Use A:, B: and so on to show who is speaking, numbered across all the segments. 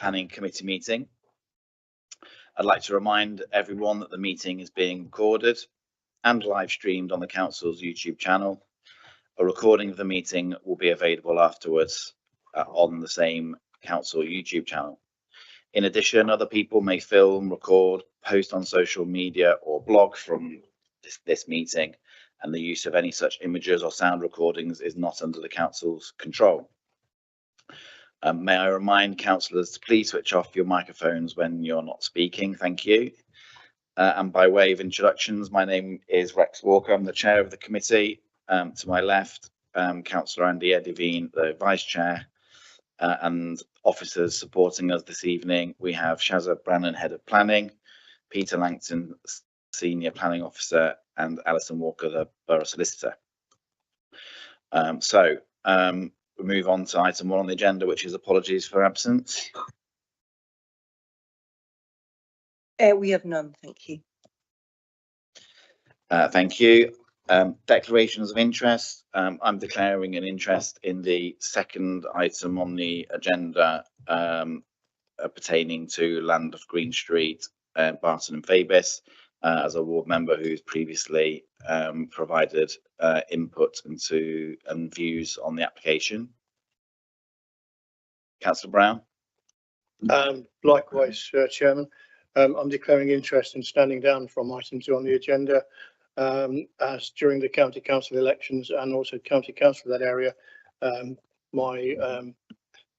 A: Planning Committee meeting. I'd like to remind everyone that the meeting is being recorded and live streamed on the Council's YouTube channel. A recording of the meeting will be available afterwards on the same Council YouTube channel. In addition, other people may film, record, post on social media or blog from this meeting, and the use of any such images or sound recordings is not under the Council's control. May I remind councillors to please switch off your microphones when you're not speaking. Thank you. And by way of introductions, my name is Rex Walker. I'm the chair of the committee. To my left, Councillor Andy Edivine, the vice chair, and officers supporting us this evening. We have Shazza Brannan, head of planning, Peter Langton, senior planning officer, and Alison Walker, the borough solicitor. We move on to item 1 on the agenda, which is apologies for absence.
B: We have none, thank you.
A: Thank you. Declarations of interest. I'm declaring an interest in the second item on the agenda pertaining to land of Green Street, Barton and Fabis, as a ward member who's previously provided input into and views on the application. Councillor Brown.
C: Likewise, Chairman. I'm declaring interest in standing down from item 2 on the agenda, as during the county council elections and also county council of that area, my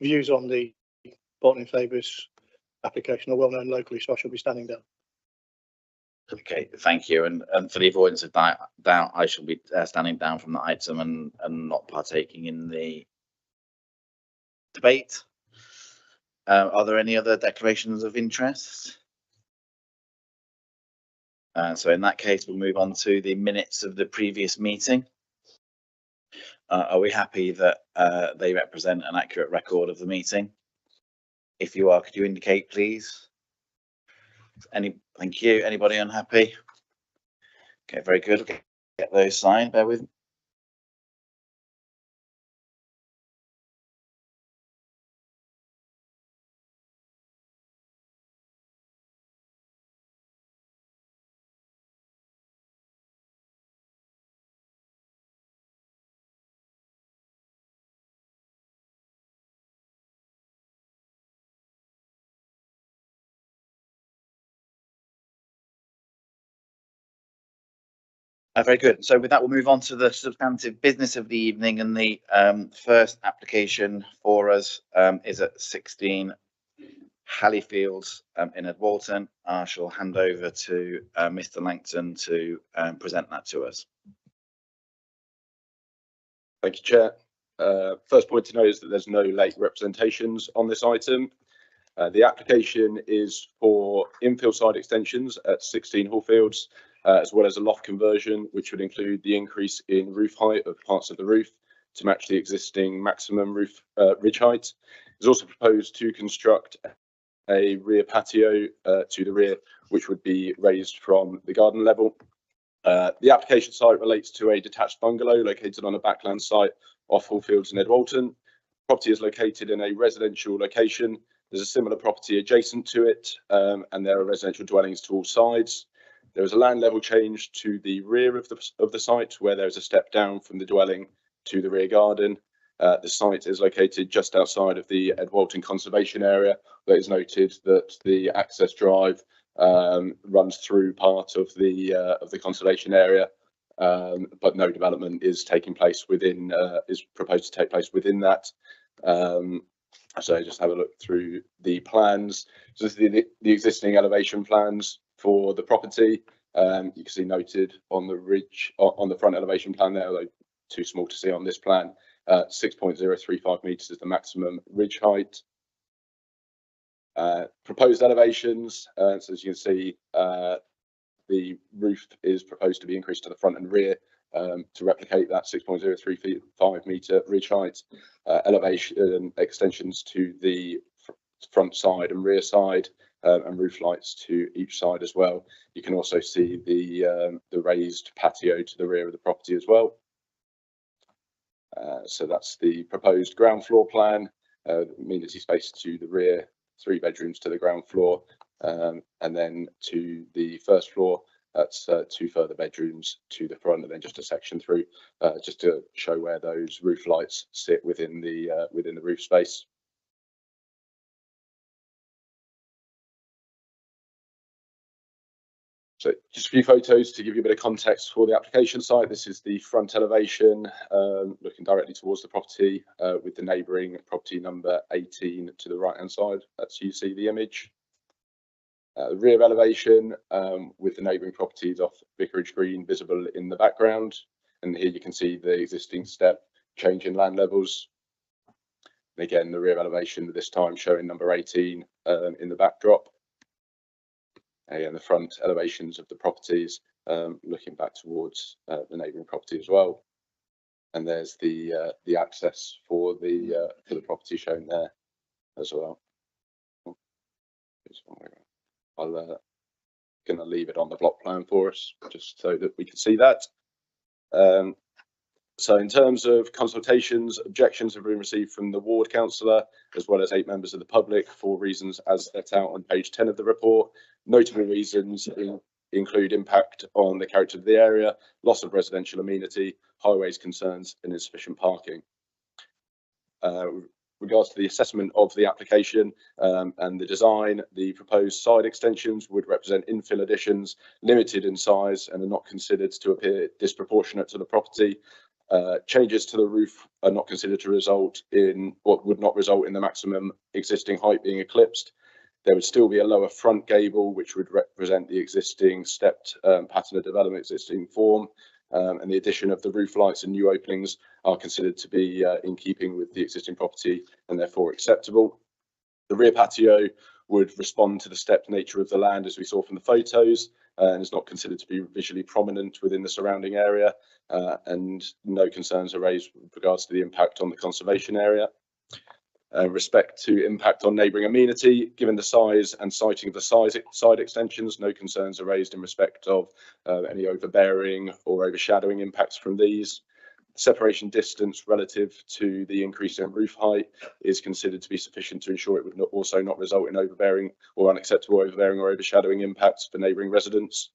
C: views on the Barton and Fabis application are well known locally, so I shall be standing down.
A: Okay, thank you. And for the avoidance of doubt, I shall be standing down from the item and not partaking in the debate. Are there any other declarations of interest? So in that case, we'll move on to the minutes of the previous meeting. Are we happy that they represent an accurate record of the meeting? If you are, could you indicate, please? Thank you. Anybody unhappy? Okay, very good. Okay, get those signed. Bear with me. Very good. So with that, we'll move on to the substantive business of the evening, and the first application for us is at 16 Halleyfields in Edwalton. I shall hand over to Mr. Langton to present that to us.
D: Thank you, Chair. First point to note is that there's no late representations on this item. The application is for infill side extensions at 16 Hallfields, as well as a loft conversion, which would include the increase in roof height of parts of the roof to match the existing maximum roof ridge height. It's also proposed to construct a rear patio to the rear, which would be raised from the garden level. The application site relates to a detached bungalow located on a backland site off Hallfields in Edwalton. Property is located in a residential location. There's a similar property adjacent to it, and there are residential dwellings to all sides. There is a land level change to the rear of the site, where there is a step down from the dwelling to the rear garden. The site is located just outside of the Edwalton Conservation Area. But it's noted that the access drive runs through part of the conservation area, but no development is taking place within. Is proposed to take place within that. So just have a look through the plans. So this is the existing elevation plans for the property. You can see noted on the ridge on the front elevation plan there, although too small to see on this plan. 6.035 meters is the maximum ridge height. Proposed elevations. So as you can see, the roof is proposed to be increased to the front and rear to replicate that 6.035 meter ridge height. Elevation extensions to the front side and rear side, and roof lights to each side as well. You can also see the raised patio to the rear of the property as well. So that's the proposed ground floor plan. Amenity space to the rear 3 bedrooms to the ground floor, and then to the first floor, that's 2 further bedrooms to the front, and then just a section through, just to show where those roof lights sit within the roof space. So just a few photos to give you a bit of context for the application site. This is the front elevation, looking directly towards the property, with the neighbouring property number 18 to the right hand side. That's you see the image. The rear elevation, with the neighbouring properties off Vicarage Green visible in the background. And here you can see the existing step change in land levels. And again, the rear elevation this time showing number 18 in the backdrop. And the front elevations of the properties, looking back towards the neighbouring property as well. And there's the access for the property shown there as well. I'll gonna leave it on the block plan for us just so that we can see that. So in terms of consultations, objections have been received from the ward councillor as well as 8 members of the public for reasons as set out on page 10 of the report. Notable reasons include impact on the character of the area, loss of residential amenity, highways concerns and insufficient parking. Regards to the assessment of the application and the design, the proposed side extensions would represent infill additions, limited in size and are not considered to appear disproportionate to the property. Changes to the roof are not considered to result in what would not result in the maximum existing height being eclipsed. There would still be a lower front gable, which would represent the existing stepped pattern of development, existing form, and the addition of the roof lights and new openings are considered to be in keeping with the existing property and therefore acceptable. The rear patio would respond to the stepped nature of the land as we saw from the photos, and is not considered to be visually prominent within the surrounding area, and no concerns are raised with regards to the impact on the conservation area. Respect to impact on neighbouring amenity, given the size and siting of the side extensions, no concerns are raised in respect of any overbearing or overshadowing impacts from these. Separation distance relative to the increase in roof height is considered to be sufficient to ensure it would also not result in overbearing or unacceptable overbearing or overshadowing impacts for neighbouring residents.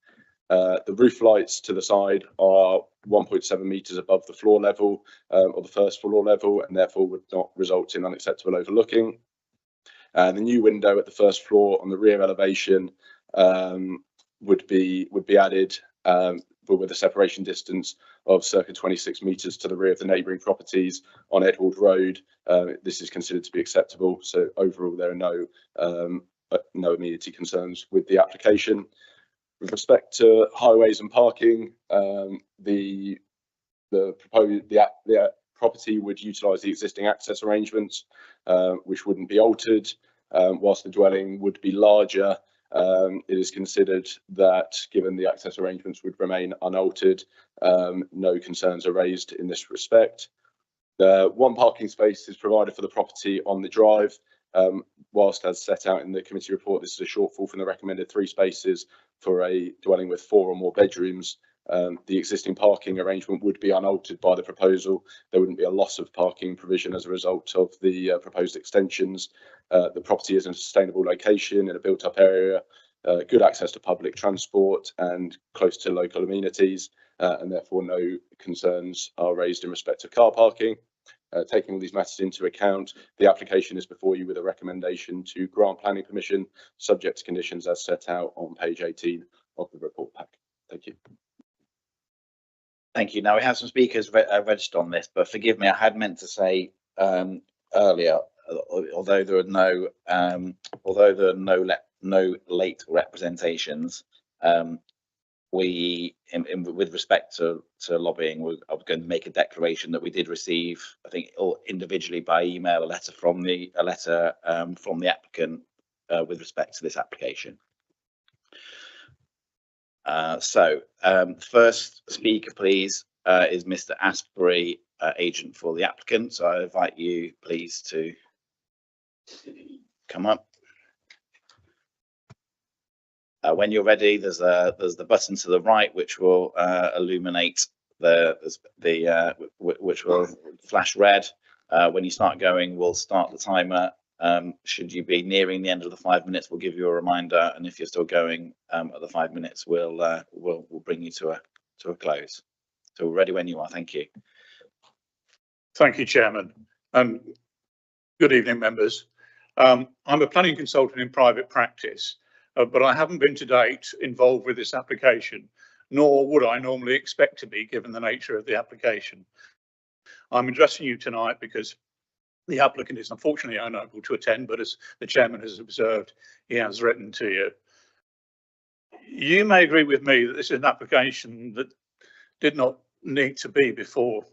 D: The roof lights to the side are 1.7 metres above the floor level or the first floor level, and therefore would not result in unacceptable overlooking. The new window at the first floor on the rear elevation would be added, but with a separation distance of circa 26 metres to the rear of the neighbouring properties on Edward Road. This is considered to be acceptable. So overall, there are no amenity concerns with the application. With respect to highways and parking, the property would utilise the existing access arrangements, which wouldn't be altered. Whilst the dwelling would be larger, it is considered that given the access arrangements would remain unaltered, no concerns are raised in this respect. One parking space is provided for the property on the drive. Whilst as set out in the committee report, this is a shortfall from the recommended 3 spaces for a dwelling with 4 or more bedrooms. The existing parking arrangement would be unaltered by the proposal. There wouldn't be a loss of parking provision as a result of the proposed extensions. The property is in a sustainable location in a built-up area, good access to public transport and close to local amenities, and therefore no concerns are raised in respect of car parking. Taking all these matters into account, the application is before you with a recommendation to grant planning permission, subject to conditions as set out on page 18 of the report pack. Thank you.
A: Thank you. Now we have some speakers registered on this, but forgive me, I had meant to say earlier, although there are no late representations, with respect to lobbying, I'm going to make a declaration that we did receive, I think, individually by email, a letter from the applicant with respect to this application. First speaker, please, is Mr. Asbury, agent for the applicant. So I invite you, please, to come up. When you're ready, there's the button to the right which will illuminate which will flash red. When you start going, we'll start the timer, Should you be nearing the end of the 5 minutes, we'll give you a reminder, and if you're still going at the 5 minutes, we'll bring you to a close. So we're ready when you are. Thank you.
E: Thank you, Chairman. Good evening, members. I'm a planning consultant in private practice, but I haven't been to date involved with this application, nor would I normally expect to be given the nature of the application. I'm addressing you tonight because the applicant is unfortunately unable to attend, but as the Chairman has observed, he has written to you. You may agree with me that this is an application that did not need to be before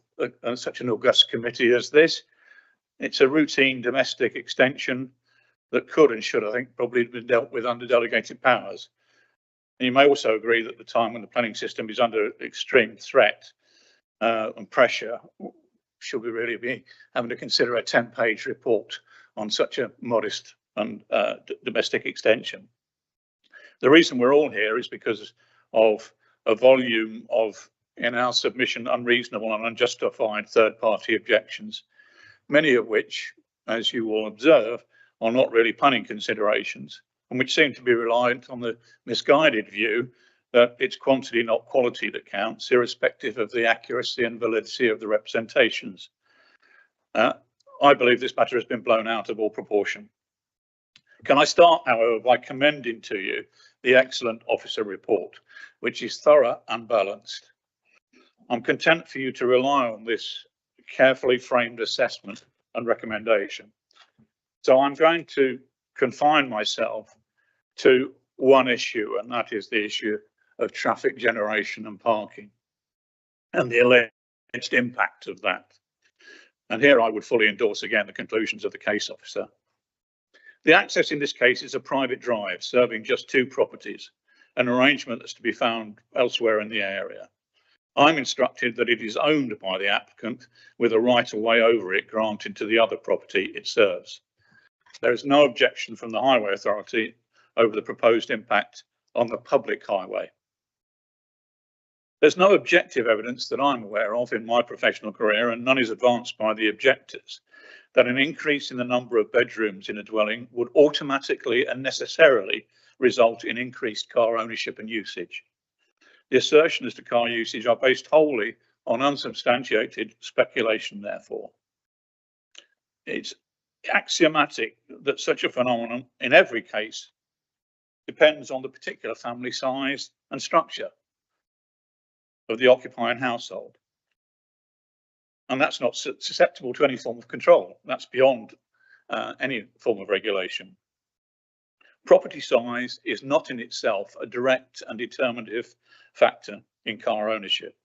E: such an august committee as this. It's a routine domestic extension that could and should, I think, probably have been dealt with under delegated powers. And you may also agree that the time when the planning system is under extreme threat and pressure, should we really be having to consider a 10-page report on such a modest and domestic extension? The reason we're all here is because of a volume of, in our submission, unreasonable and unjustified third-party objections, many of which, as you will observe, are not really planning considerations, and which seem to be reliant on the misguided view that it's quantity, not quality, that counts, irrespective of the accuracy and validity of the representations. I believe this matter has been blown out of all proportion. Can I start, however, by commending to you the excellent officer report, which is thorough and balanced. I'm content for you to rely on this carefully framed assessment and recommendation. So I'm going to confine myself to one issue, and that is the issue of traffic generation and parking and the alleged impact of that. And here I would fully endorse again the conclusions of the case officer. The access in this case is a private drive serving just 2 properties, an arrangement that's to be found elsewhere in the area. I'm instructed that it is owned by the applicant with a right of way over it granted to the other property it serves. There is no objection from the Highway Authority over the proposed impact on the public highway. There's no objective evidence that I'm aware of in my professional career, and none is advanced by the objectors, that an increase in the number of bedrooms in a dwelling would automatically and necessarily result in increased car ownership and usage. The assertion as to car usage are based wholly on unsubstantiated speculation, therefore. It's axiomatic that such a phenomenon, in every case, depends on the particular family size and structure of the occupying household. And that's not susceptible to any form of control. That's beyond any form of regulation. Property size is not in itself a direct and determinative factor in car ownership.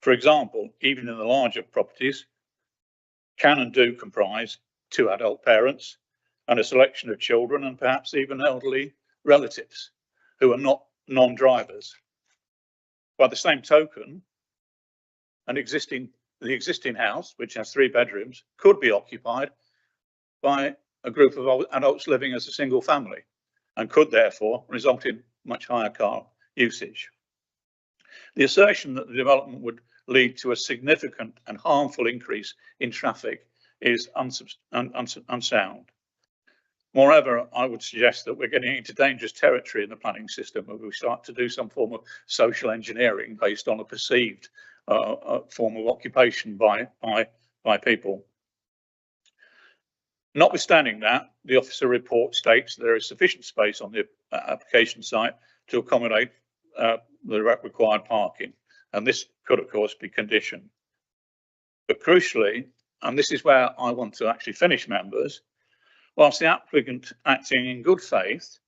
E: For example, even in the larger properties, can and do comprise 2 adult parents and a selection of children and perhaps even elderly relatives who are not non-drivers. By the same token, the existing house, which has 3 bedrooms, could be occupied by a group of adults living as a single family and could therefore result in much higher car usage. The assertion that the development would lead to a significant and harmful increase in traffic is unsound. Moreover, I would suggest that we're getting into dangerous territory in the planning system where we start to do some form of social engineering based on a perceived form of occupation by people. Notwithstanding that, the officer report states there is sufficient space on the application site to accommodate the required parking, and this could, of course, be conditioned. But crucially, and this is where I want to actually finish, members, whilst the applicant, acting in good faith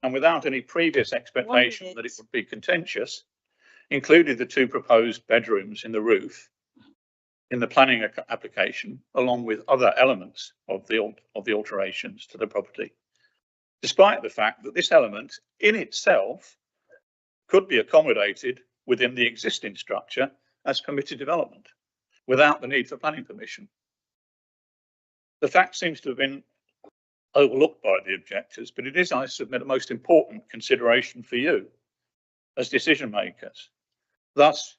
E: and without any previous expectation that it would be contentious, included the 2 proposed bedrooms in the roof in the planning application, along with other elements of the alterations to the property, despite the fact that this element in itself could be accommodated within the existing structure as permitted development without the need for planning permission. The fact seems to have been overlooked by the objectors, but it is, I submit, a most important consideration for you as decision makers. Thus,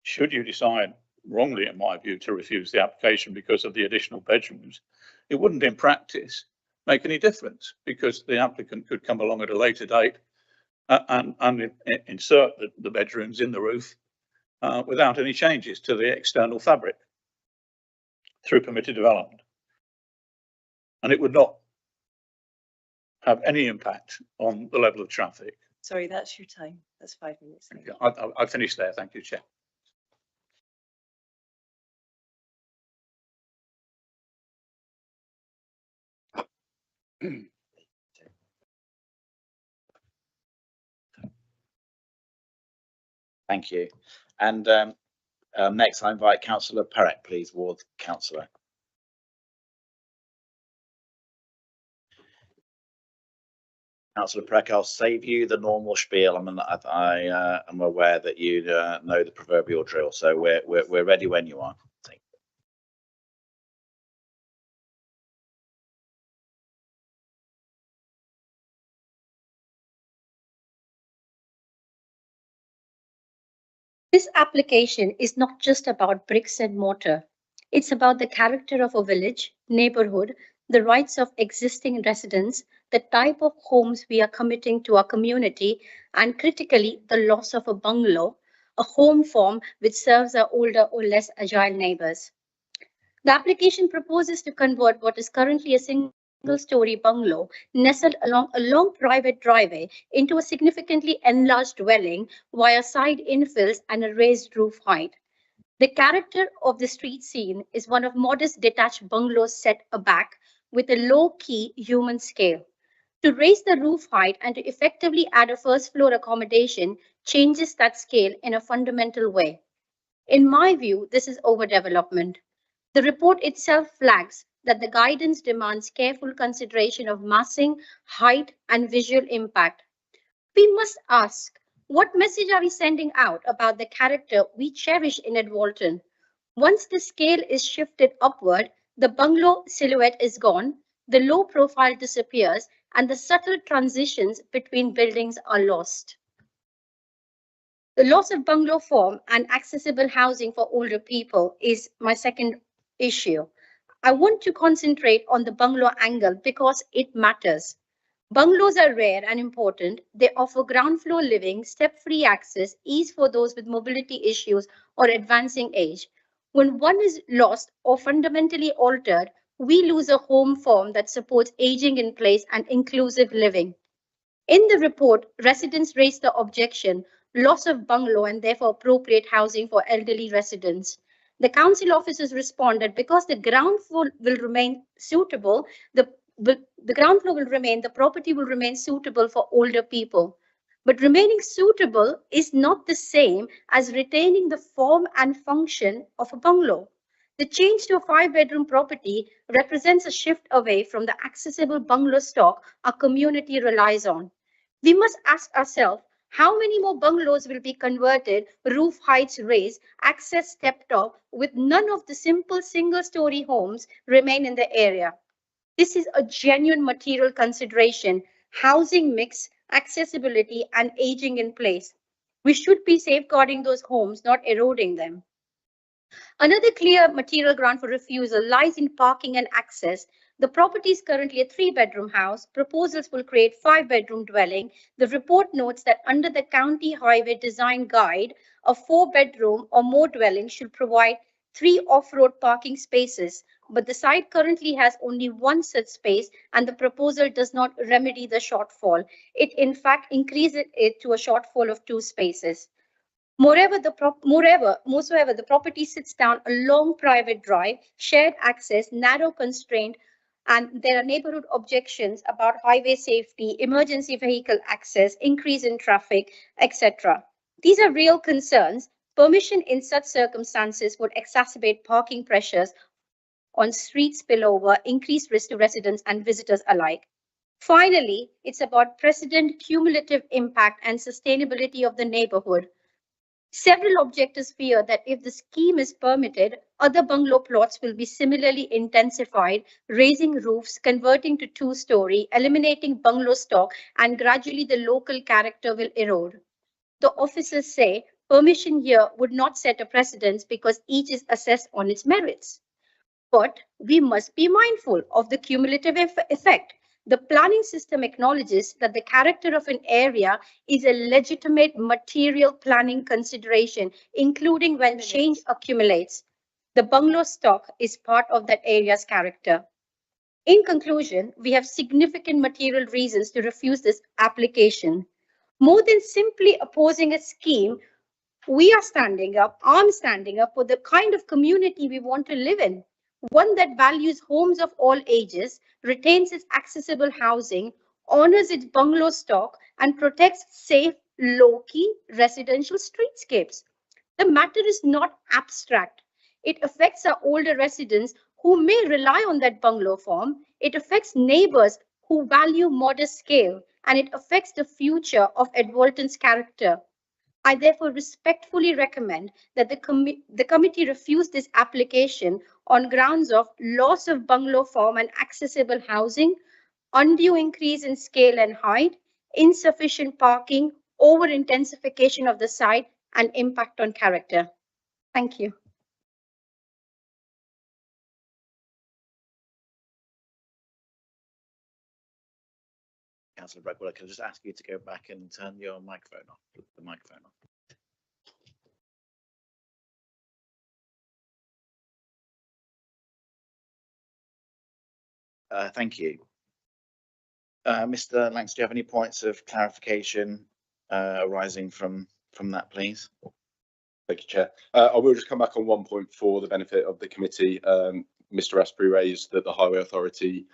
E: should you decide wrongly, in my view, to refuse the application because of the additional bedrooms, it wouldn't in practice make any difference, because the applicant could come along at a later date and insert the bedrooms in the roof without any changes to the external fabric through permitted development. And it would not have any impact on the level of traffic.
B: Sorry, that's your time. That's 5 minutes.
E: I finished there. Thank you, Chair.
A: Thank you. And next I invite Councillor Perrett, please, Ward Councillor. Councillor Perrett, I'll save you the normal spiel. I am aware that you know the proverbial drill, so we're ready when you are. Thank you.
F: This application is not just about bricks and mortar. It's about the character of a village, neighborhood, the rights of existing residents, the type of homes we are committing to our community, and critically, the loss of a bungalow, a home form which serves our older or less agile neighbors. The application proposes to convert what is currently a single-story bungalow nestled along a long private driveway into a significantly enlarged dwelling via side infills and a raised roof height. The character of the street scene is one of modest detached bungalows set aback with a low-key human scale. To raise the roof height and to effectively add a first floor accommodation changes that scale in a fundamental way. In my view, this is overdevelopment. The report itself flags that the guidance demands careful consideration of massing, height, and visual impact. We must ask, what message are we sending out about the character we cherish in Edwalton? Once the scale is shifted upward, the bungalow silhouette is gone, the low profile disappears, and the subtle transitions between buildings are lost. The loss of bungalow form and accessible housing for older people is my second issue. I want to concentrate on the bungalow angle because it matters. Bungalows are rare and important. They offer ground floor living, step-free access, ease for those with mobility issues or advancing age. When one is lost or fundamentally altered, we lose a home form that supports aging in place and inclusive living. In the report, residents raised the objection, loss of bungalow and therefore appropriate housing for elderly residents. The council officers responded because the ground floor will remain suitable, the ground floor will remain, the property will remain suitable for older people. But remaining suitable is not the same as retaining the form and function of a bungalow. The change to a 5-bedroom property represents a shift away from the accessible bungalow stock our community relies on. We must ask ourselves, how many more bungalows will be converted, roof heights raised, access stepped up, with none of the simple single-story homes remain in the area? This is a genuine material consideration, housing mix, accessibility, and aging in place. We should be safeguarding those homes, not eroding them. Another clear material ground for refusal lies in parking and access. The property is currently a 3-bedroom house. Proposals will create 5-bedroom dwelling. The report notes that under the County Highway Design Guide, a 4-bedroom or more dwelling should provide 3 off-road parking spaces, but the site currently has only 1 such space and the proposal does not remedy the shortfall. It in fact increases it to a shortfall of 2 spaces. Moreover, the property sits down a long private drive, shared access, narrow constraint, and there are neighborhood objections about highway safety, emergency vehicle access, increase in traffic, etc. These are real concerns. Permission in such circumstances would exacerbate parking pressures on street spillover, increase risk to residents and visitors alike. Finally, it's about precedent, cumulative impact, and sustainability of the neighborhood. Several objectors fear that if the scheme is permitted, other bungalow plots will be similarly intensified, raising roofs, converting to 2-story, eliminating bungalow stock, and gradually the local character will erode. The officers say permission here would not set a precedence because each is assessed on its merits. But we must be mindful of the cumulative effect. The planning system acknowledges that the character of an area is a legitimate material planning consideration, including when change accumulates. The bungalow stock is part of that area's character. In conclusion, we have significant material reasons to refuse this application. More than simply opposing a scheme, I'm standing up for the kind of community we want to live in. One that values homes of all ages, retains its accessible housing, honors its bungalow stock, and protects safe, low-key residential streetscapes. The matter is not abstract. It affects our older residents who may rely on that bungalow form. It affects neighbors who value modest scale, and it affects the future of Edwalton's character. I therefore respectfully recommend that the committee refuse this application on grounds of loss of bungalow form and accessible housing, undue increase in scale and height, insufficient parking, over intensification of the site, and impact on character. Thank you.
A: Councillor Breckwater, can I just ask you to go back and turn your microphone off, the microphone off? Thank you. Mr. Langston, do you have any points of clarification arising from that, please?
D: Thank you, Chair. I will just come back on one point for the benefit of the committee. Mr. Asprey raised that the Highway Authority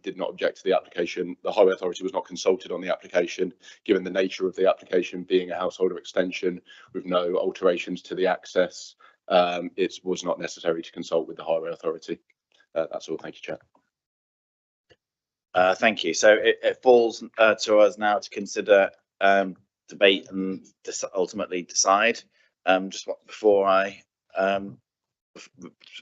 D: did not object to the application. The Highway Authority was not consulted on the application, given the nature of the application being a householder extension with no alterations to the access. It was not necessary to consult with the Highway Authority. That's all. Thank you, Chair.
A: Thank you. So it falls to us now to consider, debate and ultimately decide.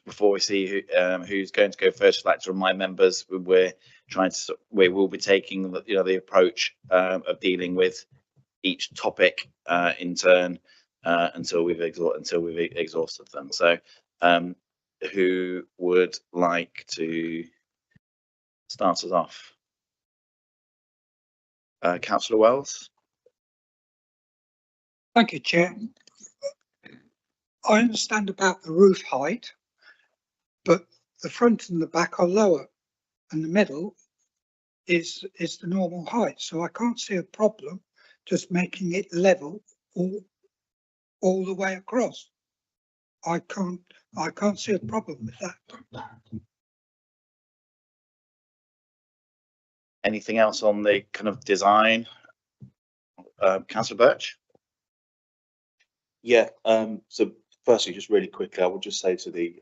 A: Before we see who's going to go first, I'd like to remind members we will be taking the approach of dealing with each topic in turn until we've exhausted them. So who would like to start us off? Councillor Wells.
G: Thank you, Chair. I understand about the roof height, but the front and the back are lower and the middle is the normal height. So I can't see a problem just making it level all the way across. I can't see a problem with that.
A: Anything else on the kind of design? Councillor Birch?
H: Yeah, so firstly, just really quickly, I would just say to the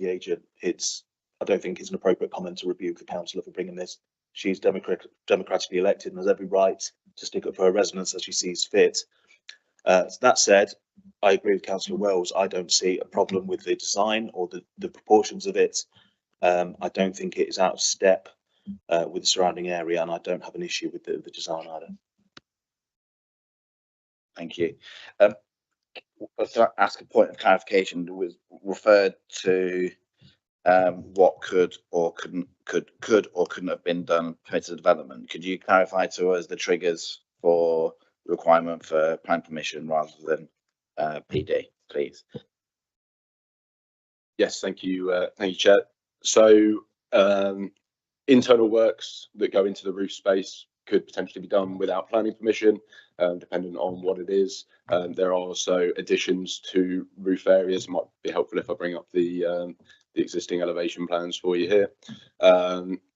H: agent, I don't think it's an appropriate comment to rebuke the councillor for bringing this. She's democratically elected and has every right to stick up for her residents as she sees fit. That said, I agree with Councillor Wells. I don't see a problem with the design or the proportions of it. I don't think it is out of step with the surrounding area, and I don't have an issue with the design either.
A: Thank you. To ask a point of clarification, was referred to what could or couldn't have been done permitted development. Could you clarify to us the triggers for the requirement for plan permission rather than PD, please?
D: Yes, thank you, Chair. So internal works that go into the roof space could potentially be done without planning permission, depending on what it is. There are also additions to roof areas. It might be helpful if I bring up the existing elevation plans for you here.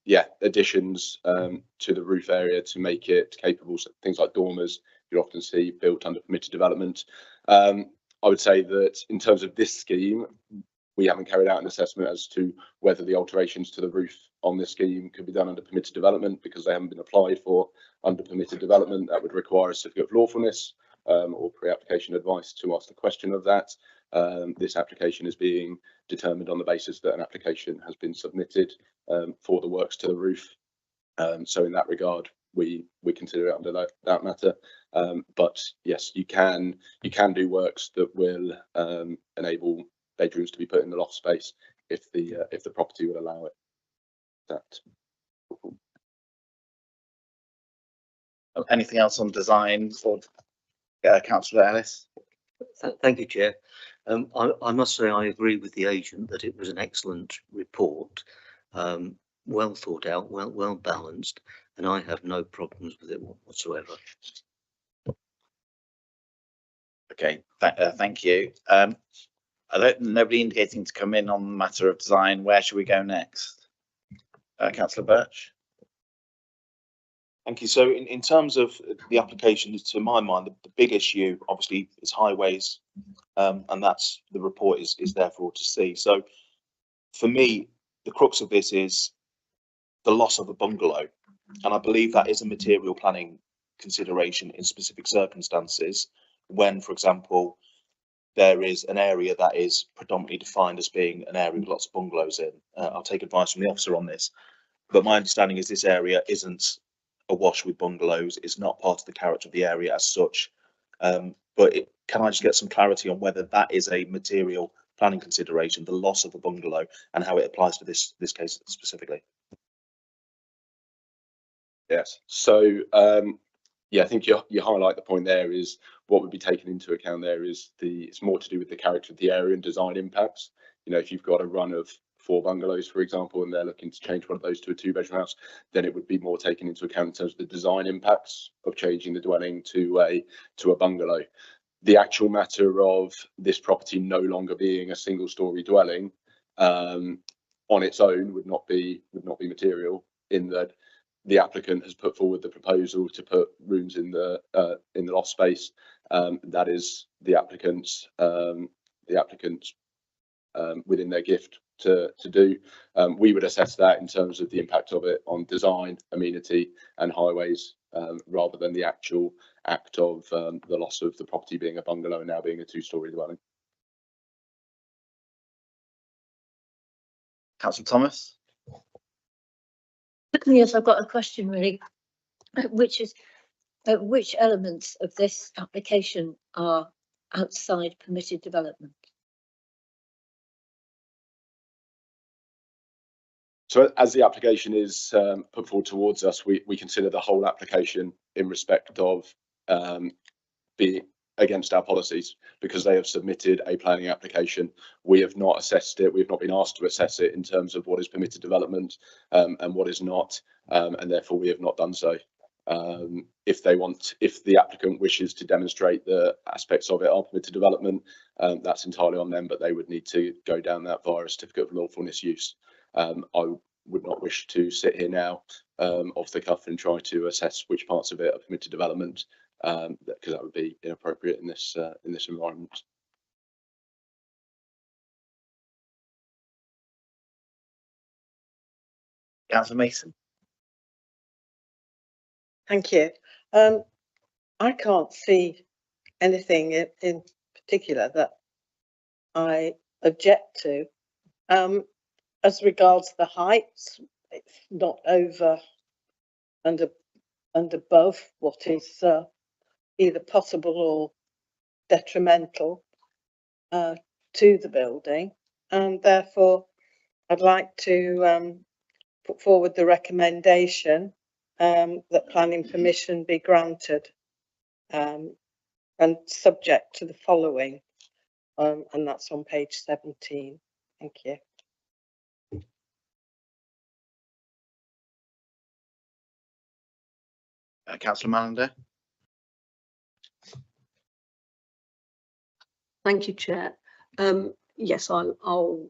D: Yeah, additions to the roof area to make it capable. So things like dormers you'll often see built under permitted development. I would say that in terms of this scheme, we haven't carried out an assessment as to whether the alterations to the roof on this scheme could be done under permitted development, because they haven't been applied for under permitted development. That would require a certificate of lawfulness or pre-application advice to ask the question of that. This application is being determined on the basis that an application has been submitted for the works to the roof. So in that regard, we consider it under that matter. But yes, you can do works that will enable bedrooms to be put in the loft space if the property would allow it. That.
A: Anything else on design for Councillor Ellis?
I: Thank you, Chair. I must say I agree with the agent that it was an excellent report, well thought out, well balanced, and I have no problems with it whatsoever.
A: Okay, thank you. Nobody indicating to come in on the matter of design. Where should we go next? Councillor Birch.
H: Thank you. So in terms of the application, to my mind, the big issue obviously is highways, and that's the report is there for all to see. So for me, the crux of this is the loss of a bungalow, and I believe that is a material planning consideration in specific circumstances when, for example, there is an area that is predominantly defined as being an area with lots of bungalows in. I'll take advice from the officer on this, but my understanding is this area isn't awash with bungalows, is not part of the character of the area as such. But can I just get some clarity on whether that is a material planning consideration, the loss of a bungalow, and how it applies to this case specifically?
D: Yes. So yeah, I think you highlight the point there is what would be taken into account there is it's more to do with the character of the area and design impacts. You know, if you've got a run of 4 bungalows, for example, and they're looking to change one of those to a 2-bedroom house, then it would be more taken into account in terms of the design impacts of changing the dwelling to a bungalow. The actual matter of this property no longer being a single-storey dwelling on its own would not be material, in that the applicant has put forward the proposal to put rooms in the loft space. That is the applicant's within their gift to do. We would assess that in terms of the impact of it on design, amenity and highways, rather than the actual act of the loss of the property being a bungalow and now being a 2-storey dwelling.
A: Councillor Thomas.
B: Yes, I've got a question really, which is which elements of this application are outside permitted development?
D: So as the application is put forward towards us, we consider the whole application in respect of being against our policies, because they have submitted a planning application. We have not assessed it. We've not been asked to assess it in terms of what is permitted development and what is not, and therefore we have not done so. If the applicant wishes to demonstrate the aspects of it are permitted development, that's entirely on them, but they would need to go down that via a certificate of lawfulness use. I would not wish to sit here now off the cuff and try to assess which parts of it are permitted development, because that would be inappropriate in this environment.
A: Councillor Mason.
J: Thank you. I can't see anything in particular that I object to. As regards the heights, it's not over and above what is either possible or detrimental to the building, and therefore I'd like to put forward the recommendation that planning permission be granted, and subject to the following, and that's on page 17. Thank you.
A: Councillor Mallender.
K: Thank you, Chair. Yes, I'll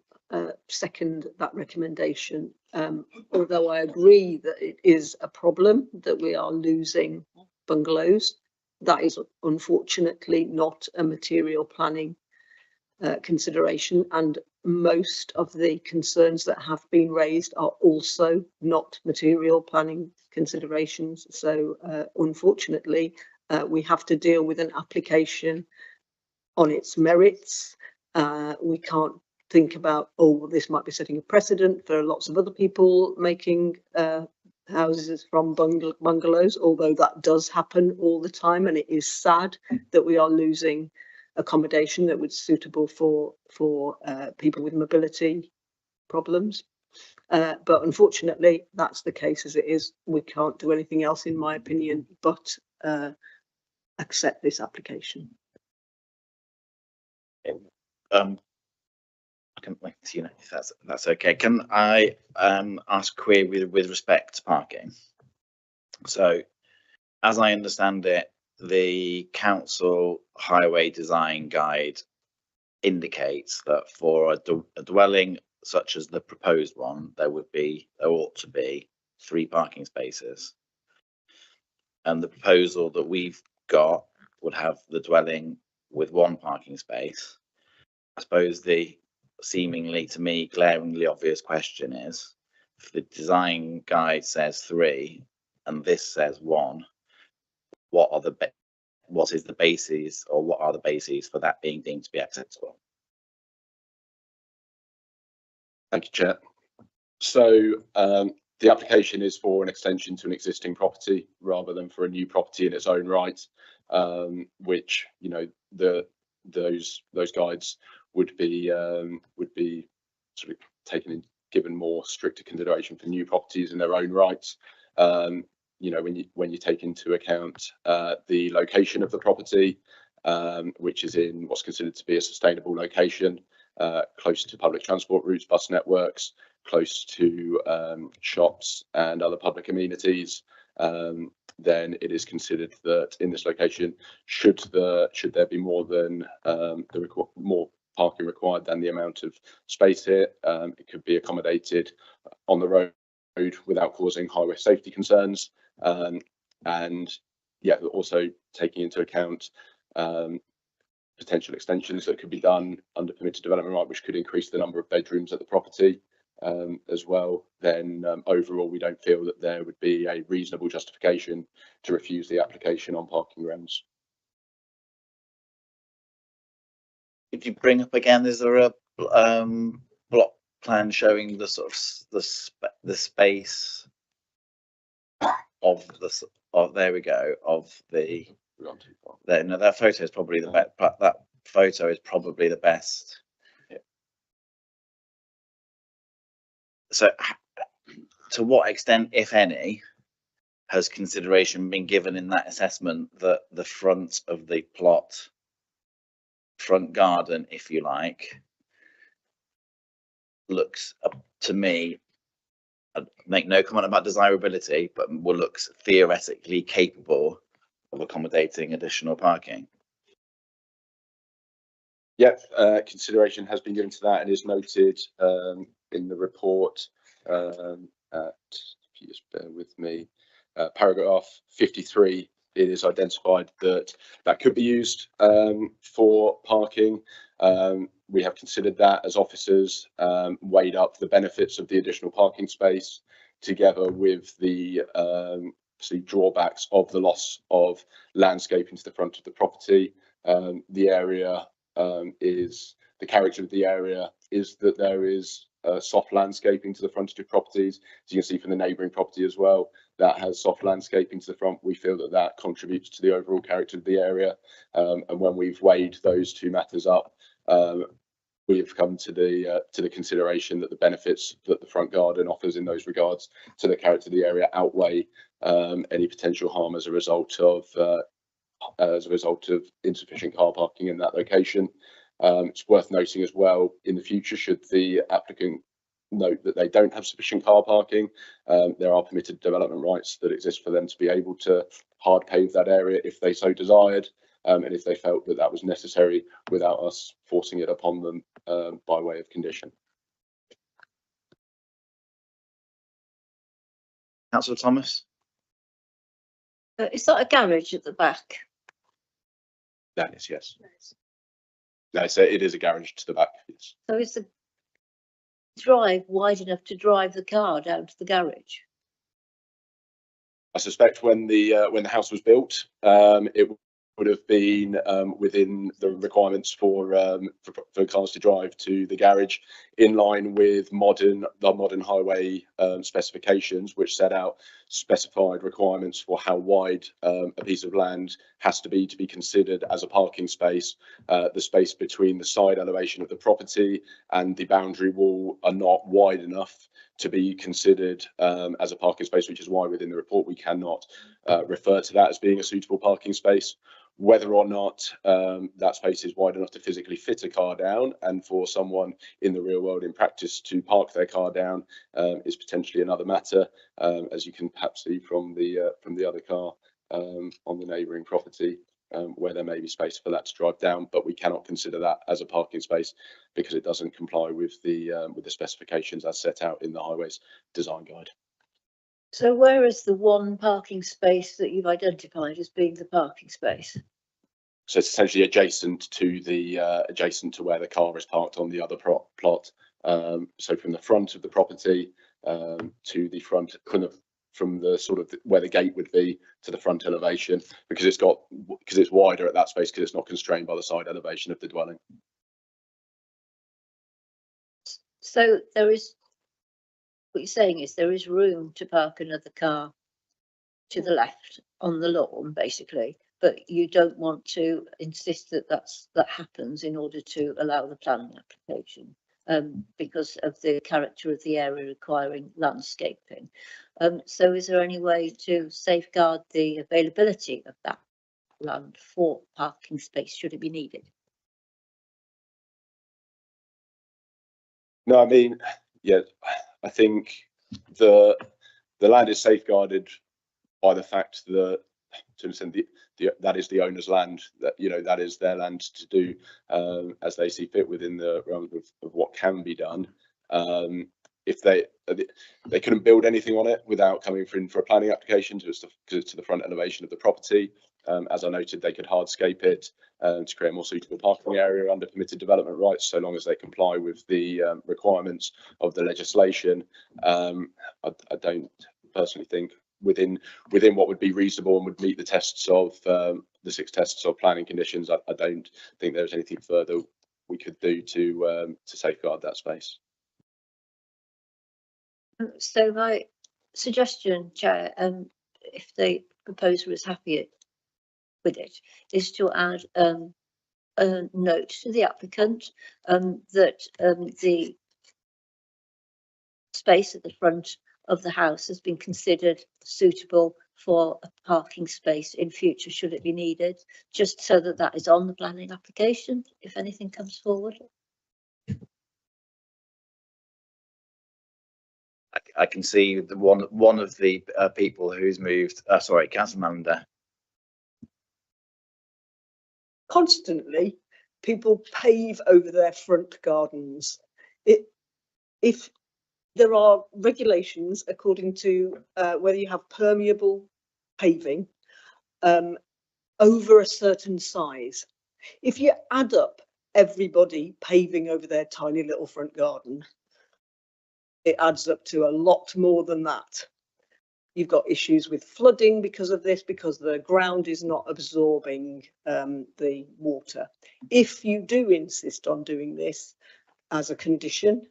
K: second that recommendation. Although I agree that it is a problem that we are losing bungalows, that is unfortunately not a material planning consideration, and most of the concerns that have been raised are also not material planning considerations. So unfortunately, we have to deal with an application on its merits. We can't think about, oh, well, this might be setting a precedent for lots of other people making houses from bungalows, although that does happen all the time, and it is sad that we are losing accommodation that was suitable for people with mobility problems. But unfortunately, that's the case as it is. We can't do anything else, in my opinion, but accept this application.
A: I can, you know, if that's okay. Can I ask a query with respect to parking? So, as I understand it, the council highway design guide indicates that for a dwelling such as the proposed one, there ought to be 3 parking spaces. And the proposal that we've got would have the dwelling with 1 parking space. I suppose the seemingly, to me, glaringly obvious question is, if the design guide says 3 and this says 1, what are the bases, or what are the bases for that being deemed to be acceptable?
D: Thank you, Chair. So the application is for an extension to an existing property rather than for a new property in its own right, which, you know, those guides would be sort of given more stricter consideration for new properties in their own rights. You know, when you take into account the location of the property, which is in what's considered to be a sustainable location, close to public transport routes, bus networks, close to shops and other public amenities, then it is considered that in this location, should there be more than more parking required than the amount of space here, it could be accommodated on the road without causing highway safety concerns, and yeah, also taking into account potential extensions that could be done under permitted development right, which could increase the number of bedrooms at the property as well. Then overall, we don't feel that there would be a reasonable justification to refuse the application on parking grounds.
A: Could you bring up again, is there a block plan showing the sort of the space of there we go, of the there? No, that photo is probably the best. That photo is probably the best.
D: Yeah.
A: So, to what extent, if any, has consideration been given in that assessment that the front of the plot, front garden, if you like, looks to me, I make no comment about desirability, but looks theoretically capable of accommodating additional parking?
D: Yep, consideration has been given to that and is noted in the report if you just bear with me, paragraph 53. It is identified that could be used for parking. We have considered that as officers, weighed up the benefits of the additional parking space together with the drawbacks of the loss of landscaping to the front of the property. The area the character of the area is that there is soft landscaping to the front of properties. As you can see from the neighbouring property as well, that has soft landscaping to the front. We feel that contributes to the overall character of the area. And when we've weighed those two matters up, we have come to the consideration that the benefits that the front garden offers in those regards to the character of the area outweigh any potential harm as a result of insufficient car parking in that location. It's worth noting as well, in the future, should the applicant note that they don't have sufficient car parking, there are permitted development rights that exist for them to be able to hard pave that area if they so desired, and if they felt that was necessary without us forcing it upon them by way of condition.
A: Councillor Thomas?
B: Is that a garage at the back?
D: That is, yes. No, so it is a garage to the back. Yes.
B: So is the drive wide enough to drive the car down to the garage?
D: I suspect when the house was built, it would have been within the requirements for cars to drive to the garage, in line with the modern highway specifications, which set out specified requirements for how wide a piece of land has to be considered as a parking space. The space between the side elevation of the property and the boundary wall are not wide enough to be considered as a parking space, which is why within the report we cannot refer to that as being a suitable parking space. Whether or not that space is wide enough to physically fit a car down, and for someone in the real world in practice to park their car down, is potentially another matter, as you can perhaps see from the other car on the neighbouring property, where there may be space for that to drive down, but we cannot consider that as a parking space because it doesn't comply with the specifications as set out in the Highways Design Guide.
B: So where is the one parking space that you've identified as being the parking space?
D: So it's essentially adjacent to where the car is parked on the other plot. So from the front of the property to the front, from the sort of where the gate would be to the front elevation, because it's wider at that space because it's not constrained by the side elevation of the dwelling.
B: So there is, what you're saying is there is room to park another car to the left on the lawn, basically, but you don't want to insist that that happens in order to allow the planning application, because of the character of the area requiring landscaping. So is there any way to safeguard the availability of that land for parking space should it be needed?
D: No, I mean, yeah, I think the land is safeguarded by the fact that, to an extent, that is the owner's land. That, you know, that is their land to do as they see fit within the realm of what can be done. If they couldn't build anything on it without coming in for a planning application to the front elevation of the property. As I noted, they could hardscape it to create a more suitable parking area under permitted development rights, so long as they comply with the requirements of the legislation. I don't personally think within what would be reasonable and would meet the tests of the 6 tests of planning conditions. I don't think there's anything further we could do to safeguard that space.
B: So my suggestion, Chair, if the proposer is happy with it, is to add a note to the applicant that the space at the front of the house has been considered suitable for a parking space in future should it be needed, just so that that is on the planning application if anything comes forward.
A: I can see the one of the people who's moved. Sorry, Councillor Mallender.
K: Constantly, people pave over their front gardens. If there are regulations according to whether you have permeable paving over a certain size, if you add up everybody paving over their tiny little front garden, it adds up to a lot more than that. You've got issues with flooding because of this, because the ground is not absorbing the water. If you do insist on doing this as a condition,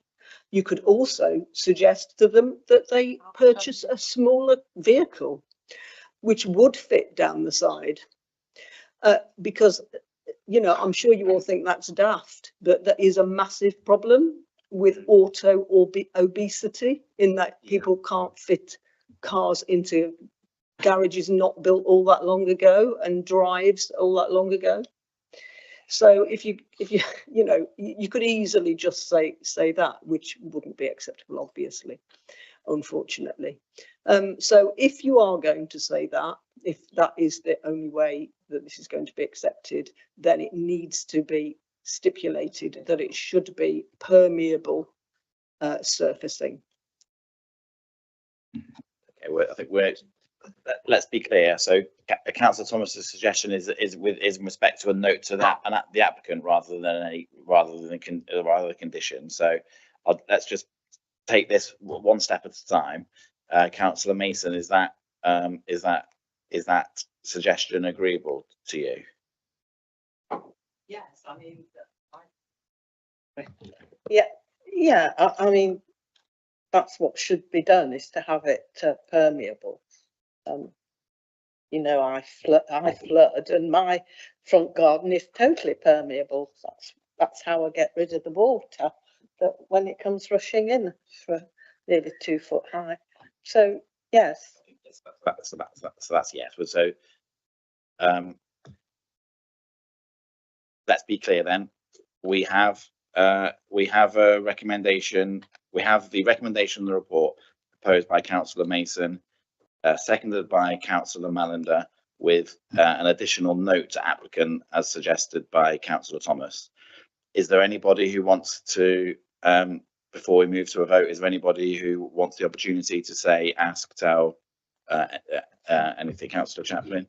K: you could also suggest to them that they purchase a smaller vehicle, which would fit down the side. Because, you know, I'm sure you all think that's daft, but that is a massive problem with obesity, in that people can't fit cars into garages not built all that long ago and drives all that long ago. So if you you know, you could easily just say that, which wouldn't be acceptable, obviously, unfortunately. So if you are going to say that, if that is the only way that this is going to be accepted, then it needs to be stipulated that it should be permeable surfacing.
A: Okay, I think let's be clear. So Councillor Thomas's suggestion is in respect to a note to that and the applicant rather than condition. So let's just take this one step at a time. Councillor Mason, is that suggestion agreeable to you?
L: Yes, I mean,
J: Yeah, I mean, that's what should be done, is to have it permeable. You know, I flood and my front garden is totally permeable. That's how I get rid of the water that when it comes rushing in for nearly 2 foot high. So yes.
A: So that's yes. So let's be clear then. We have a recommendation. We have the recommendation of the report proposed by Councillor Mason, seconded by Councillor Mallender, with an additional note to applicant as suggested by Councillor Thomas. Is there anybody who wants to, before we move to a vote, is there anybody who wants the opportunity to say, ask, tell, anything? Councillor Chaplin?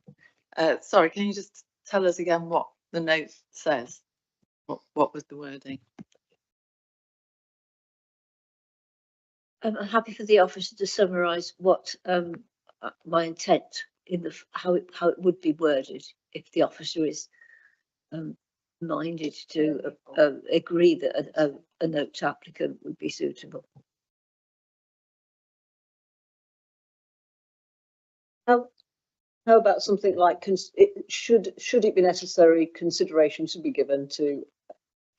L: sorry, can you just tell us again what the note says? What was the wording?
B: I'm happy for the officer to summarise what my intent in the how it would be worded if the officer is minded to agree that a note to applicant would be suitable.
K: How about something like, should it be necessary, consideration should be given to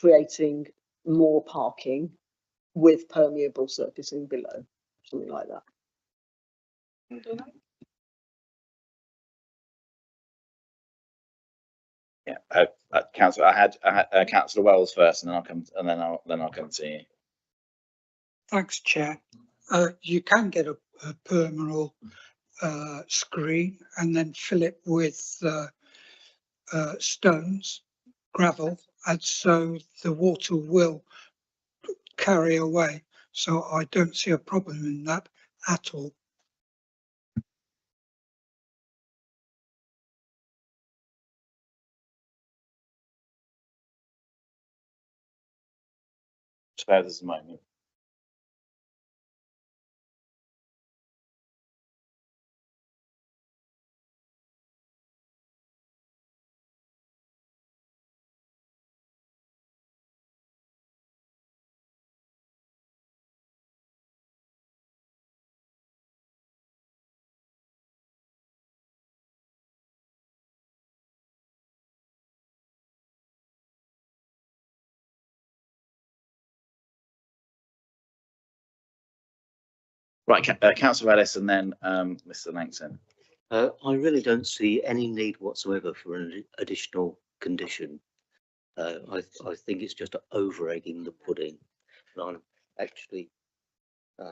K: creating more parking with permeable surfacing below, something like that.
A: Yeah, Councillor, I had Councillor Wells first, and then I'll come to you.
G: Thanks, Chair. You can get a permeable screen and then fill it with stones, gravel, and so the water will carry away. So I don't see a problem in that at all.
A: Spare this a moment. Right, Councillor Ellis, and then Mr. Langton.
I: I really don't see any need whatsoever for an additional condition. I think it's just over-egging the pudding. And I'm actually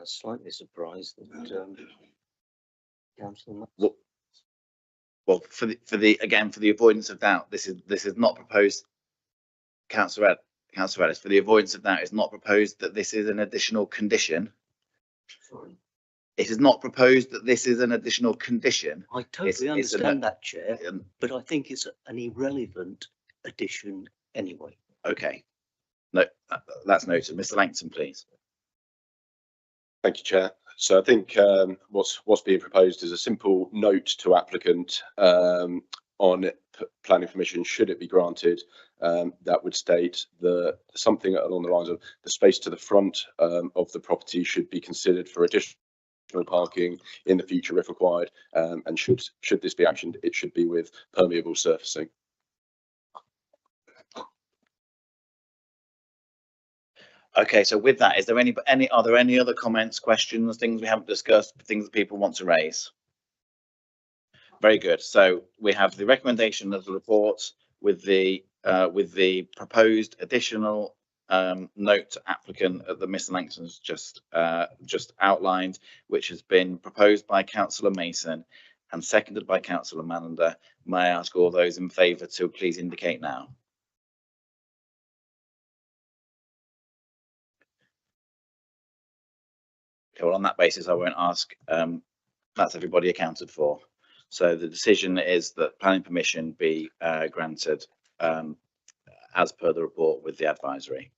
I: slightly surprised that Councillor.
A: Well, for the avoidance of doubt, this is not proposed. Councillor Ellis, for the avoidance of doubt, it's not proposed that this is an additional condition.
I: Sorry.
A: It is not proposed that this is an additional condition.
I: I totally understand that, Chair, but I think it's an irrelevant addition anyway.
A: Okay, no, that's noted. Mr. Langton, please.
D: Thank you, Chair. So I think what's being proposed is a simple note to applicant on planning permission, should it be granted, that would state that something along the lines of the space to the front of the property should be considered for additional parking in the future if required, and should this be actioned, it should be with permeable surfacing.
A: Okay, so with that, is there are there any other comments, questions, things we haven't discussed, things that people want to raise? Very good. So we have the recommendation of the report with the proposed additional note to applicant that Mr. Langton's just outlined, which has been proposed by Councillor Mason and seconded by Councillor Mallender. May I ask all those in favour to please indicate now? Okay, well, on that basis, I won't ask. That's everybody accounted for. So the decision is that planning permission be granted as per the report with the advisory.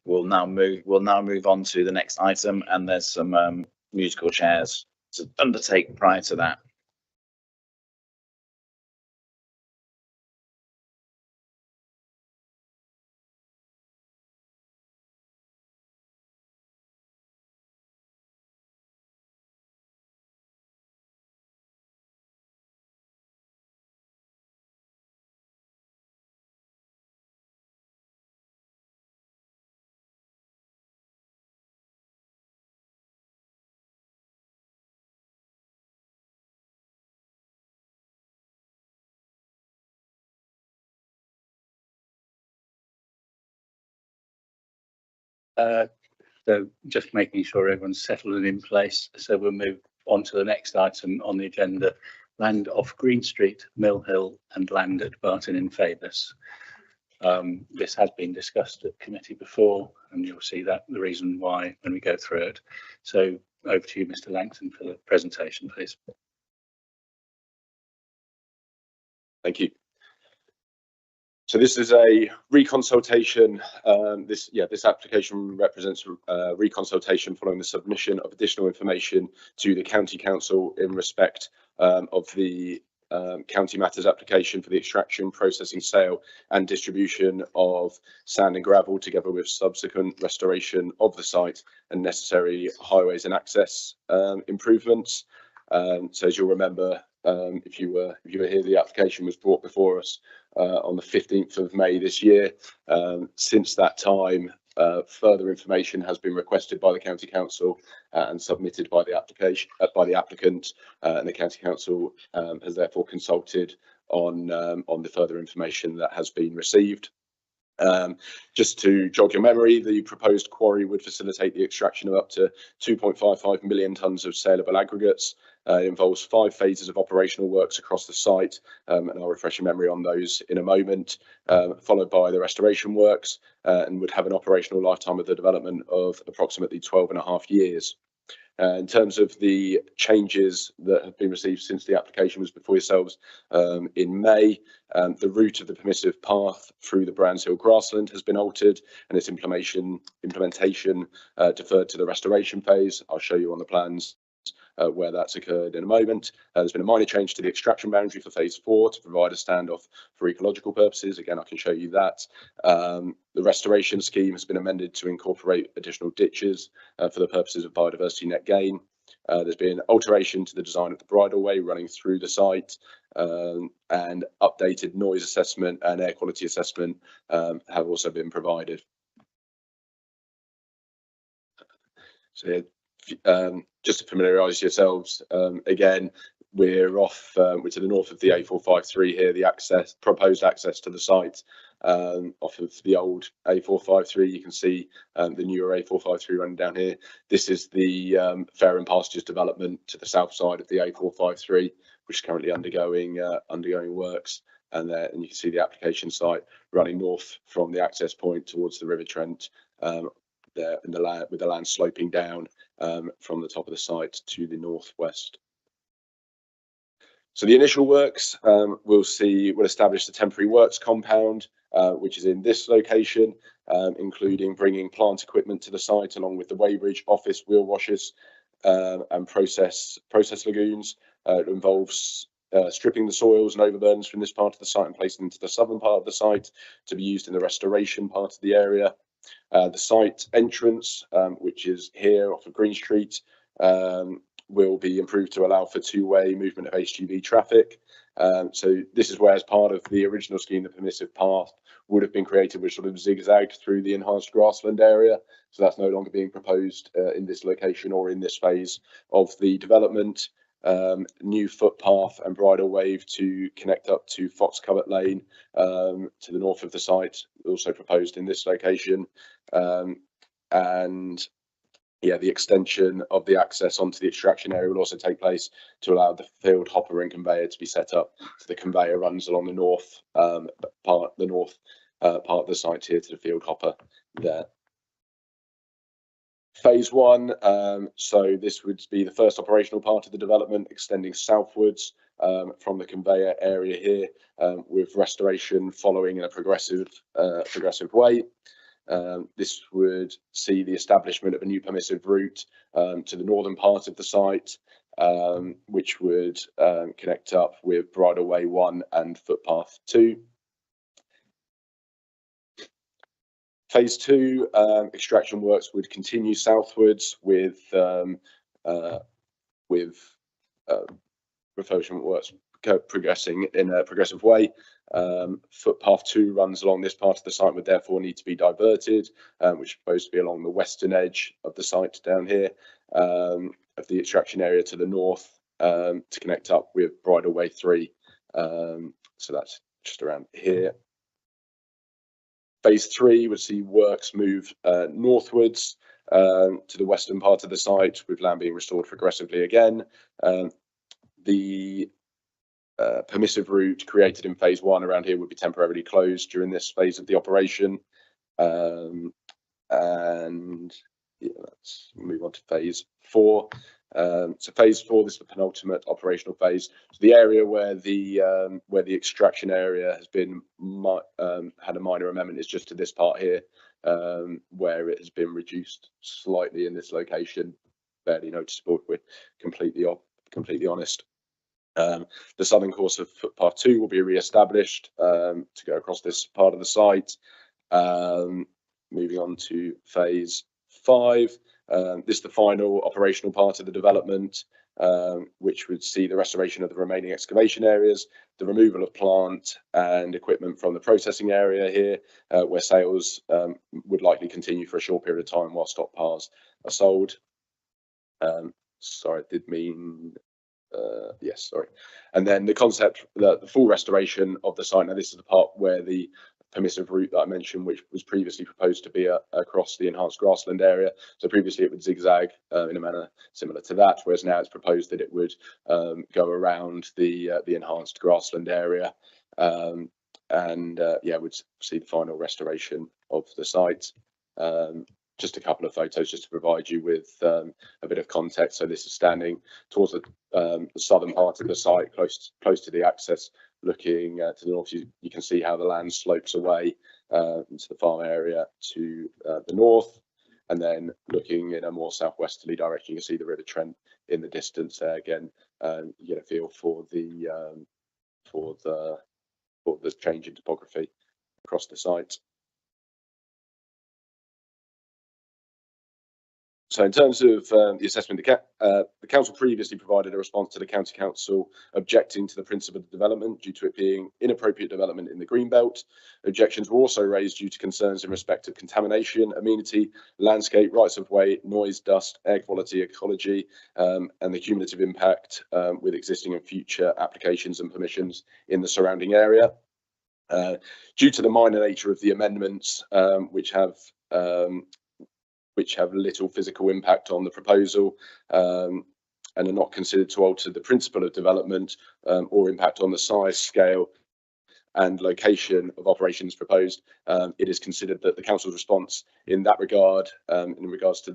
A: We'll now move on to the next item, and there's some musical chairs to undertake prior to that.
M: So just making sure everyone's settled and in place. So we'll move on to the next item on the agenda, land off Green Street, Mill Hill and land at Barton in Fabus. This has been discussed at committee before, and you'll see that the reason why when we go through it. So over to you, Mr. Langton, for the presentation, please.
D: Thank you. So this is a reconsultation. This application represents a reconsultation following the submission of additional information to the County Council in respect of the County Matters application for the extraction, processing, sale and distribution of sand and gravel, together with subsequent restoration of the site and necessary highways and access improvements. So as you'll remember, if you were here, the application was brought before us on the 15th of May this year. Since that time, further information has been requested by the County Council and submitted by the applicant, and the County Council has therefore consulted on the further information that has been received. Just to jog your memory, the proposed quarry would facilitate the extraction of up to 2.55 million tonnes of saleable aggregates. It involves 5 phases of operational works across the site, and I'll refresh your memory on those in a moment, followed by the restoration works, and would have an operational lifetime of the development of approximately 12.5 years. In terms of the changes that have been received since the application was before yourselves in May, the route of the permissive path through the Brands Hill grassland has been altered, and its implementation deferred to the restoration phase. I'll show you on the plans where that's occurred in a moment. There's been a minor change to the extraction boundary for phase 4 to provide a standoff for ecological purposes. Again, I can show you that. The restoration scheme has been amended to incorporate additional ditches for the purposes of biodiversity net gain. There's been alteration to the design of the bridleway running through the site, and updated noise assessment and air quality assessment have also been provided. So just to familiarise yourselves, again, we're to the north of the A453 here, the proposed access to the site off of the old A453. You can see the newer A453 running down here. This is the Fair and Pastures development to the south side of the A453, which is currently undergoing works. And you can see the application site running north from the access point towards the River Trent, there in the land, with the land sloping down from the top of the site to the northwest. So the initial works will establish the temporary works compound, which is in this location, including bringing plant equipment to the site along with the weighbridge, office, wheel washers, and process lagoons. It involves stripping the soils and overburdens from this part of the site and placing them into the southern part of the site to be used in the restoration part of the area. The site entrance, which is here off of Green Street, will be improved to allow for two-way movement of HGV traffic. So this is where, as part of the original scheme, the permissive path would have been created, which sort of zigzagged through the enhanced grassland area. So that's no longer being proposed in this location or in this phase of the development. New footpath and bridle wave to connect up to Fox Covert Lane to the north of the site, also proposed in this location. And yeah, the extension of the access onto the extraction area will also take place to allow the field hopper and conveyor to be set up. So the conveyor runs along the north part of the site here to the field hopper there. Phase 1, so this would be the first operational part of the development, extending southwards from the conveyor area here, with restoration following in a progressive way. This would see the establishment of a new permissive route to the northern part of the site, which would connect up with Bridleway 1 and Footpath 2. Phase 2, extraction works would continue southwards with refurbishment works progressing in a progressive way. Footpath 2 runs along this part of the site, would therefore need to be diverted, which is supposed to be along the western edge of the site down here, of the extraction area to the north, to connect up with Bridleway 3. So that's just around here. Phase 3 would see works move northwards to the western part of the site, with land being restored progressively again. The permissive route created in phase 1 around here would be temporarily closed during this phase of the operation. And yeah, let's move on to phase 4. So phase 4, this is the penultimate operational phase. So the area where the extraction area has been had a minor amendment is just to this part here, where it has been reduced slightly in this location, barely noticeable if we're completely honest. The southern course of footpath 2 will be re-established to go across this part of the site. Moving on to phase 5. This is the final operational part of the development, which would see the restoration of the remaining excavation areas, the removal of plant and equipment from the processing area here, where sales would likely continue for a short period of time while stockpiles are sold. Sorry, I did mean yes, sorry. And then the concept, the full restoration of the site. Now, this is the part where the permissive route that I mentioned, which was previously proposed to be across the enhanced grassland area. So previously it would zigzag in a manner similar to that, whereas now it's proposed that it would go around the enhanced grassland area, and yeah, would see the final restoration of the site. Just a couple of photos just to provide you with a bit of context. So this is standing towards the southern part of the site, close to the access. Looking to the north, you can see how the land slopes away into the farm area to the north, and then looking in a more southwesterly direction, you can see the River Trent in the distance there. Again, you get a feel for the change in topography across the site. So in terms of the assessment, the council previously provided a response to the county council objecting to the principle of development due to it being inappropriate development in the green belt. Objections were also raised due to concerns in respect of contamination, amenity, landscape, rights of way, noise, dust, air quality, ecology, and the cumulative impact with existing and future applications and permissions in the surrounding area. Due to the minor nature of the amendments, which have little physical impact on the proposal and are not considered to alter the principle of development or impact on the size, scale and location of operations proposed, it is considered that the council's response in that regard, in regards to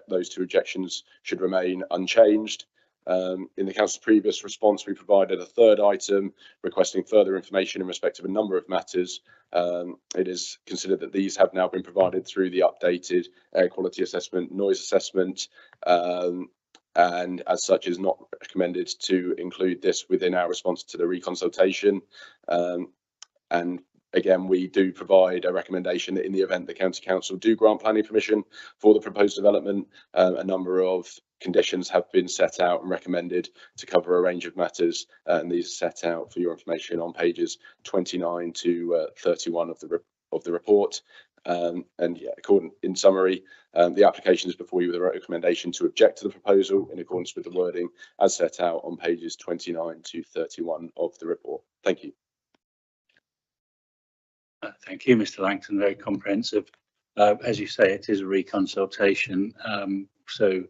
D: those two objections, should remain unchanged. In the council's previous response, we provided a third item requesting further information in respect of a number of matters. It is considered that these have now been provided through the updated air quality assessment, noise assessment, and as such is not recommended to include this within our response to the reconsultation. And again, we do provide a recommendation that in the event the county council do grant planning permission for the proposed development, a number of conditions have been set out and recommended to cover a range of matters, and these are set out for your information on pages 29 to 31 of the report. And yeah, in summary, the application is before you with a recommendation to object to the proposal in accordance with the wording as set out on pages 29 to 31 of the report. Thank you.
M: Thank you, Mr. Langton. Very comprehensive. As you say, it is a reconsultation. So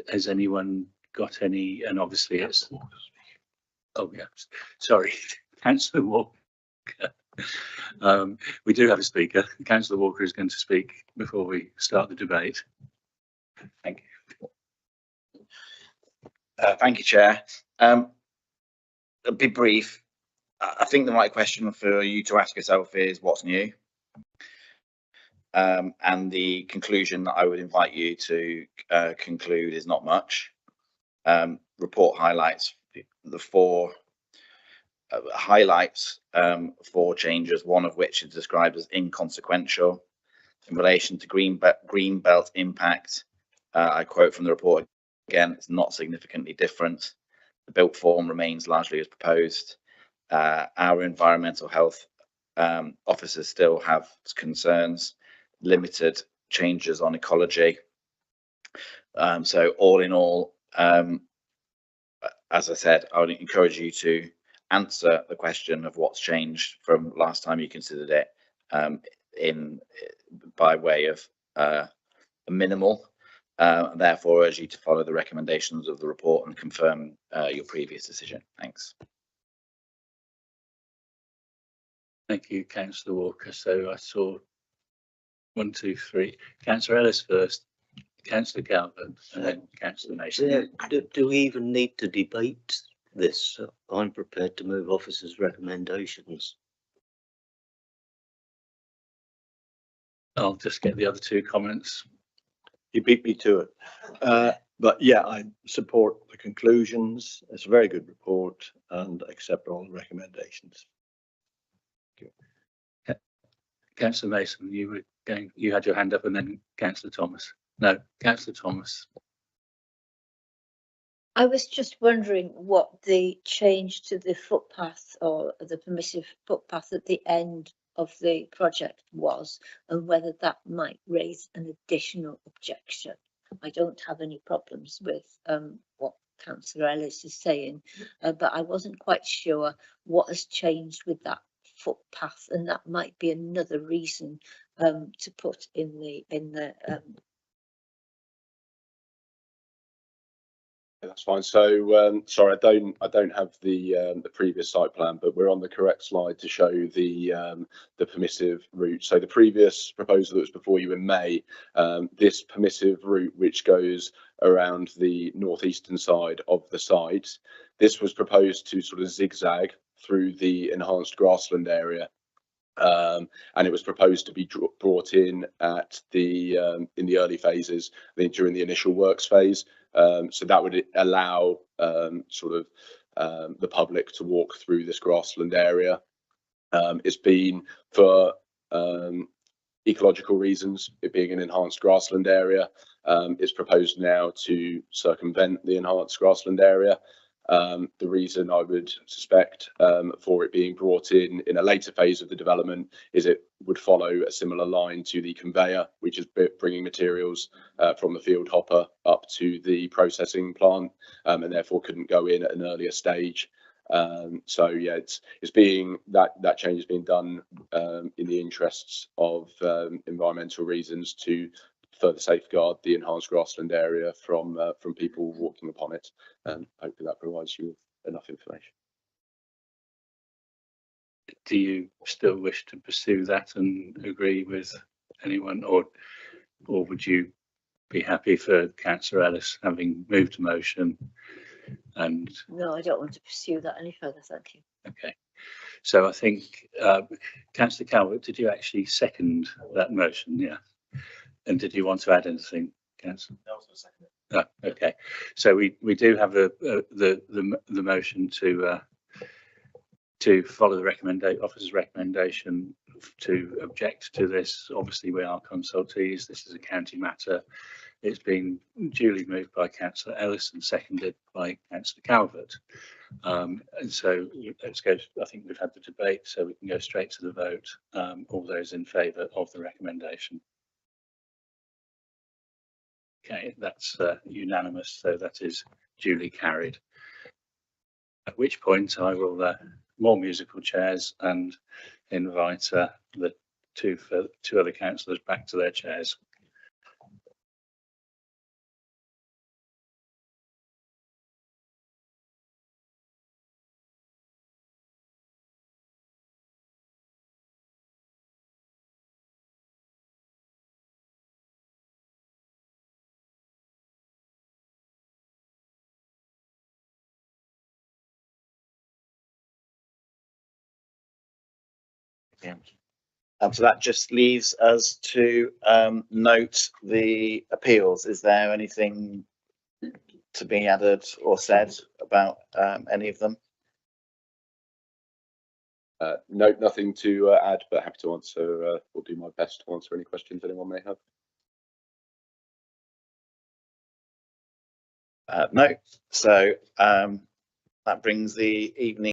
M: has anyone got any? And obviously it's, oh yeah, sorry, Councillor Walker. We do have a speaker. Councillor Walker is going to speak before we start the debate. Thank you.
A: Thank you, Chair. I'll be brief. I think the right question for you to ask yourself is what's new? And the conclusion that I would invite you to conclude is not much. Report highlights the four four changes, one of which is described as inconsequential. In relation to green belt impact, I quote from the report again, it's not significantly different. The built form remains largely as proposed. Our environmental health officers still have concerns, limited changes on ecology. So all in all, as I said, I would encourage you to answer the question of what's changed from last time you considered it by way of minimal. Therefore, urge you to follow the recommendations of the report and confirm your previous decision. Thanks.
M: Thank you, Councillor Walker. So I saw 1, 2, 3. Councillor Ellis first, Councillor Calvert, and then Councillor Mason.
I: Do we even need to debate this? I'm prepared to move officers' recommendations.
M: I'll just get the other 2 comments.
N: You beat me to it. But yeah, I support the conclusions. It's a very good report and accept all the recommendations.
M: Councillor Mason, you had your hand up, and then Councillor Thomas. No, Councillor Thomas.
B: I was just wondering what the change to the footpath or the permissive footpath at the end of the project was, and whether that might raise an additional objection. I don't have any problems with what Councillor Ellis is saying, but I wasn't quite sure what has changed with that footpath, and that might be another reason to put in the
D: That's fine. So sorry, I don't have the previous site plan, but we're on the correct slide to show the permissive route. So the previous proposal that was before you in May, this permissive route which goes around the northeastern side of the site, this was proposed to sort of zigzag through the enhanced grassland area. And it was proposed to be brought in at the in the early phases, during the initial works phase. So that would allow the public to walk through this grassland area. It's been for ecological reasons, it being an enhanced grassland area. It's proposed now to circumvent the enhanced grassland area. The reason I would suspect for it being brought in a later phase of the development is it would follow a similar line to the conveyor, which is bringing materials from the field hopper up to the processing plant, and therefore couldn't go in at an earlier stage. So yeah, it's being that change is being done in the interests of environmental reasons to further safeguard the enhanced grassland area from people walking upon it. Hopefully that provides you with enough information.
M: Do you still wish to pursue that and agree with anyone, or would you be happy for Councillor Ellis having moved a motion? And
B: no, I don't want to pursue that any further, thank you.
M: okay, so I think Councillor Calvert, did you actually second that motion? Yeah. And did you want to add anything, Councillor?
H: No, I was going to second it.
M: Oh, okay, so we do have the motion to follow the officer's recommendation to object to this. Obviously, we are consultees. This is a county matter. It's been duly moved by Councillor Ellis and seconded by Councillor Calvert. And so let's go. I think we've had the debate, so we can go straight to the vote. All those in favour of the recommendation. Okay, that's unanimous, so that is duly carried. At which point I will more musical chairs and invite the two other councillors back to their chairs.
A: Yeah. So that just leaves us to note the appeals. Is there anything to be added or said about any of them?
D: No, nothing to add, but happy to answer. Will do my best to answer any questions anyone may have.
A: No. So that brings the evening